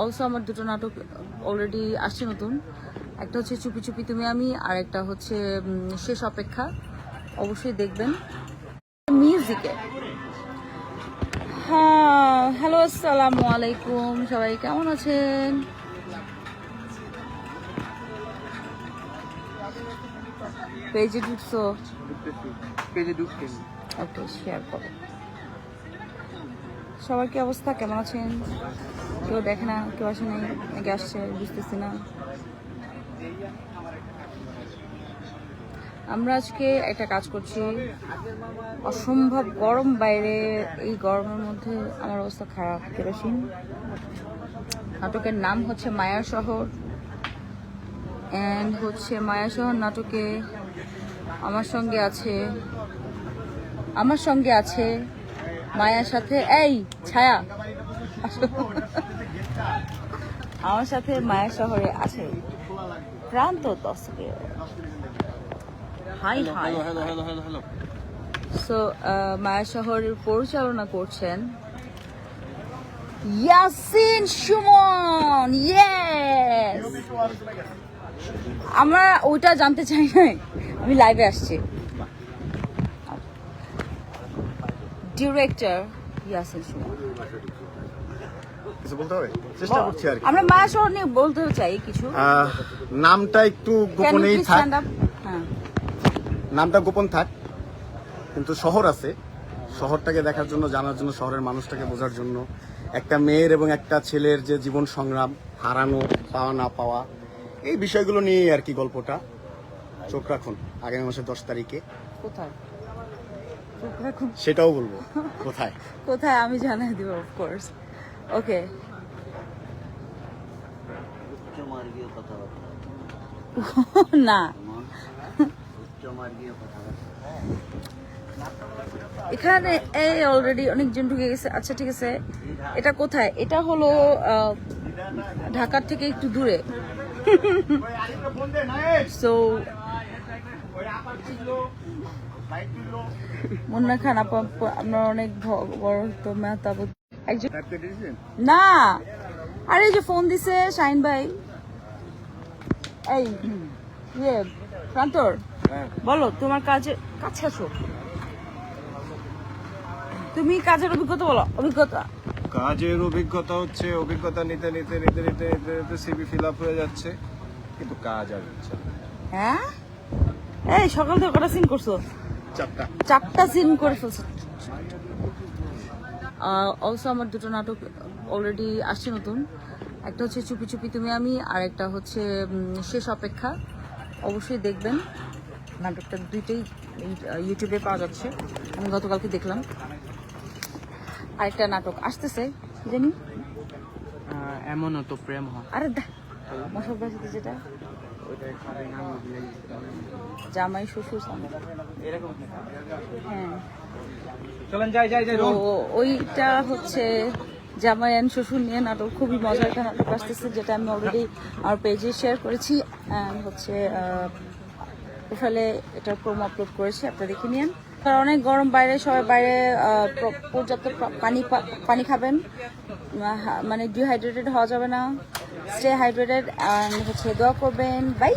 Also আমার দুটো নাটক অলরেডি আসছে নতুন, একটা হচ্ছে চুপি চুপি তুমি আমি, আর একটা হচ্ছে শেষ অপেক্ষা। অবশ্যই দেখবেন। মিউজিকে হ্যাঁ, হ্যালো আসসালামু আলাইকুম, সবাই কেমন আছেন? পেজে ঢুকছো? ওকে, শেয়ার করো। সবার কি অবস্থা, কেমন আছেন? কেউ দেখে না, কেউ আসে নাই, নাকি আসছে বুঝতেছি না। আমরা আজকে একটা কাজ করছি, অসম্ভব গরম বাইরে। এই গরমের মধ্যে আমার অবস্থা খারাপ, কেরোসিন। নাটকের নাম হচ্ছে মায়ার শহর, অ্যান্ড হচ্ছে মায়ার শহর নাটকে আমার সঙ্গে আছে মায়ার সাথে এই ছায়া আমার সাথে মায়ার শহরে আছে ক্রান্ত তসবির। Hi hi. সো মায়া শহরের পরিচালনা করছেন ইয়াসিন সুমন। ইয়েস, আমরা ওইটা জানতে চাই নাই, আমি লাইভে আসছি। ডিরেক্টর ইয়াসিন সুমন। আমরা মায়া শহর নিয়ে বলতে চাই কিছু। নামটা একটু গোপনেই থাক, নামটা গোপন থাক, কিন্তু শহর আছে। শহরটাকে দেখার জন্য, জানার জন্য, শহরের মানুষটাকে বোঝার জন্য, একটা মেয়ের এবং একটা ছেলের যে জীবন সংগ্রাম, হারানো, পাওয়া না পাওয়া, এই বিষয়গুলো নিয়েই আর কি গল্পটা। চোখ রাখুন আগামী মাসের 10 তারিখে। কোথায় সেটাও বলবো কোথায় কোথায় আমি জানাই দিব, অফকোর্স। ওকে, না এখানে এই অলরেডি অনেকজন ঢুকে গেছে। আচ্ছা ঠিক আছে, এটা কোথায়? এটা হলো ঢাকার থেকে একটু দূরে। সো মুন্না খান আপনার অনেক বড় তো মেহতাব একজন না। আরে যে ফোন দিছে শাহিন ভাই, এই ইয়ে প্রান্তর, বলো তোমার কাজে কাছে আছো তুমি, কাজের অভিজ্ঞতা বলো। কাজের অভিজ্ঞতা হচ্ছে, অভিজ্ঞতা নিতে নিতে নিতে নিতে নিতে নিতে সিভি ফিল আপ হয়ে যাচ্ছে, কিন্তু কাজ আর হচ্ছে না। হ্যাঁ, এই সকাল থেকে কটা সিন করছো? 4টা সিন করে ফেলছো। অলসো আমার দুটো নাটক অলরেডি আসছে নতুন, একটা হচ্ছে চুপি চুপি তুমি আমি, আর একটা হচ্ছে শেষ অপেক্ষা। অবশ্যই দেখবেন। নাটকটা দুইটাই ইউটিউবে পাওয়া যাচ্ছে, আমি গতকালকে দেখলাম। আরেকটা নাটক আসতেছে, কি জানি, এমনও তো প্রেম হয়। আরে মশার বাড়িতে যেটা জামাই শ্বশুর হ্যাঁ, চলেন যাই যাই যাই। তো ওইটা হচ্ছে জামাই অ্যান্ড শ্বশুর নিয়ে নাটক। খুবই মজার একটা নাটক আসতেছে, যেটা আমি অলরেডি আমার পেজে শেয়ার করেছি, হচ্ছে প্রোফাইলে এটার প্রোমো আপলোড করেছি, আপনারা দেখে নিন। অনেক গরম বাইরে, সবাই বাইরে পর্যাপ্ত পানি খাবেন, মানে ডিহাইড্রেটেড হওয়া যাবে না, স্টে হাইড্রেটেড, হচ্ছে দোয়া করবেন। বাই।